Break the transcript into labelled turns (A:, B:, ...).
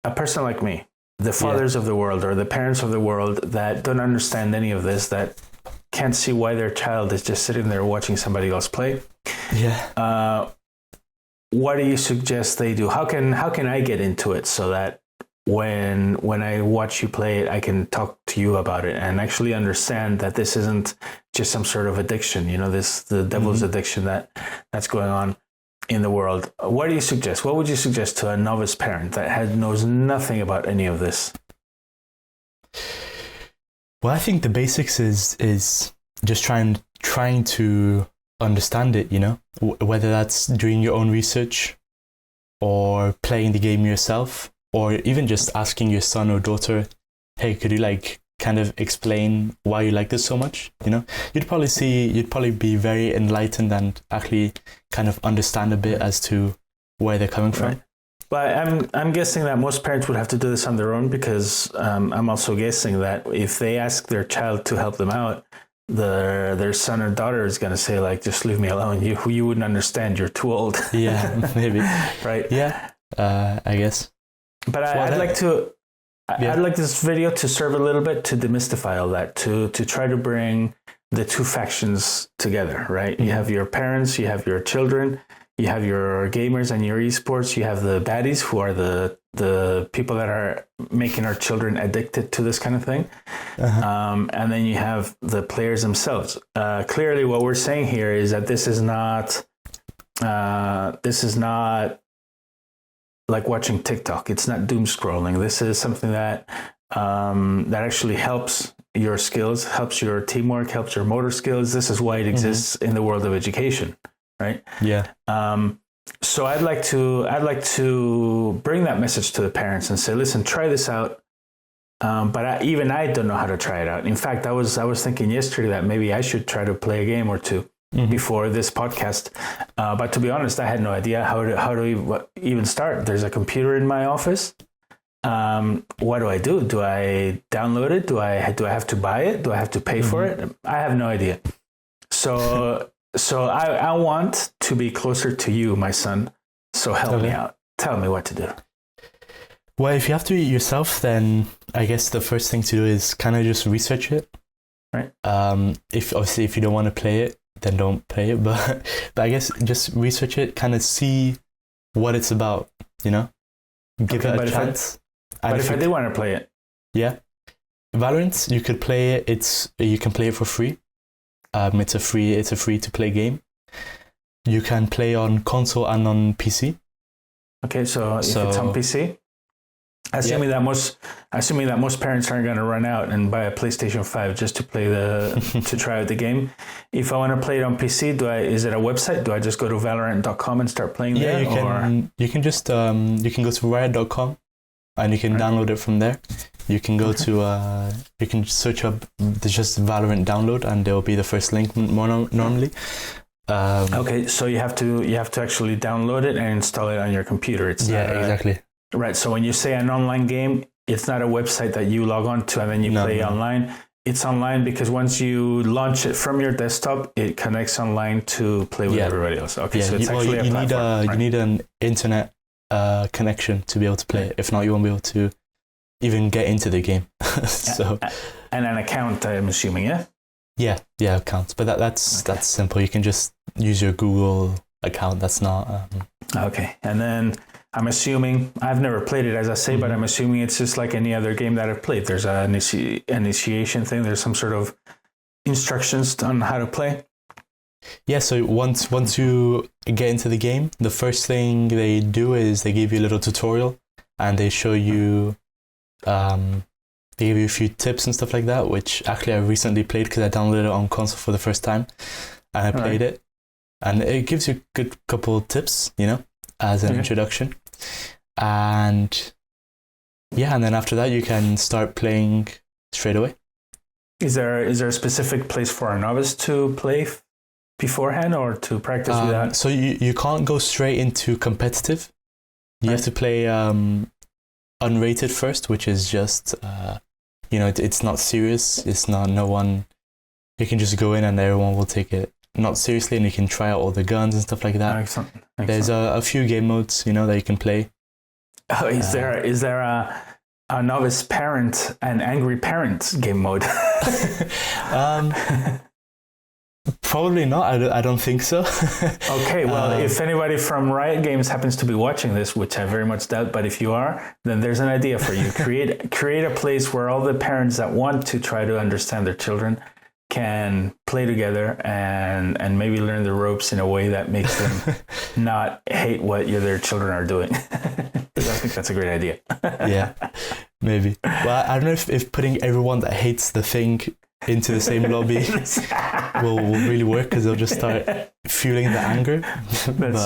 A: a person like me, the fathers of the world or the parents of the world that don't understand any of this, that can't see why their child is just sitting there watching somebody else play.
B: Yeah.
A: What do you suggest they do? How can I get into it so that when I watch you play it, I can talk to you about it and actually understand that this isn't just some sort of addiction, the devil's addiction that's going on in the world. What do you suggest? What would you suggest to a novice parent that knows nothing about any of this?
B: Well, I think the basics is just trying to understand it, whether that's doing your own research or playing the game yourself, or even just asking your son or daughter, hey, could you kind of explain why you like this so much? You'd probably be very enlightened and actually kind of understand a bit as to where they're coming from.
A: Right. But I'm guessing that most parents would have to do this on their own, because I'm also guessing that if they ask their child to help them out, their son or daughter is going to say just leave me alone. You wouldn't understand. You're too old.
B: Yeah, maybe.
A: Right.
B: Yeah. I guess.
A: But I'd like this video to serve a little bit to demystify all that, to try to bring the two factions together, right? Mm-hmm. You have your parents, you have your children, you have your gamers and your esports, you have the baddies who are the people that are making our children addicted to this kind of thing. And then you have the players themselves. Clearly what we're saying here is that this is not like watching TikTok. It's not doom scrolling. This is something that actually helps your skills, helps your teamwork, helps your motor skills. This is why it exists in the world of education, right?
B: Yeah.
A: So I'd like to bring that message to the parents and say, listen, try this out. But I don't know how to try it out. In fact, I was thinking yesterday that maybe I should try to play a game or two before this podcast. But to be honest, I had no idea how to even start. There's a computer in my office. What do I do? Do I download it? Do I have to buy it? Do I have to pay for it? I have no idea. So I want to be closer to you, my son. So help me out. Tell me what to do.
B: Well, if you have to do it yourself, then I guess the first thing to do is kind of just research it.
A: Right.
B: If you don't want to play it, then don't play it. But I guess just research it, kind of see what it's about, Give it a chance.
A: But if I did want to play it?
B: Yeah. Valorant, you could play it. You can play it for free. It's a free to play game. You can play on console and on PC.
A: Okay, so if it's on PC, assuming that most parents aren't going to run out and buy a PlayStation 5 just to play to try out the game. If I want to play it on PC, is it a website? Do I just go to valorant.com and start playing there?
B: You can just you can go to riot.com and you can download it from there. You can go to you can search up just Valorant download and there will be the first link normally.
A: Okay, so you have to actually download it and install it on your computer.
B: Exactly.
A: Right. So when you say an online game, it's not a website that you log on to and then you play online. It's online because once you launch it from your desktop, it connects online to play with everybody else. Okay, so it's actually a platform.
B: You need an internet connection to be able to play it. If not, you won't be able to even get into the game.
A: And an account, I'm assuming, yeah?
B: Yeah, accounts. But that's simple. You can just use your Google account. That's not...
A: Okay, and then I'm assuming, I've never played it as I say, but I'm assuming it's just like any other game that I've played. There's an initiation thing. There's some sort of instructions on how to play.
B: Yeah, so once you get into the game, the first thing they do is they give you a little tutorial and they show you... they give you a few tips and stuff like that, which actually I recently played because I downloaded it on console for the first time and I played it. And it gives you a good couple of tips, as an introduction. And then after that you can start playing straight away.
A: Is there a specific place for a novice to play beforehand or to practice with that?
B: So you can't go straight into competitive. You have to play Unrated first, which is just it's not serious. It's not no one. You can just go in and everyone will take it not seriously, and you can try out all the guns and stuff like that.
A: Excellent.
B: There's a few game modes, that you can play.
A: Oh, is there a novice parent and angry parent game mode?
B: Probably not. I don't think so.
A: Okay, well, if anybody from Riot Games happens to be watching this, which I very much doubt, but if you are, then there's an idea for you. Create a place where all the parents that want to try to understand their children can play together and maybe learn the ropes in a way that makes them not hate what their children are doing. I think that's a great idea.
B: Yeah, maybe. Well, I don't know if putting everyone that hates the thing into the same lobby will really work, because they'll just start fueling the anger.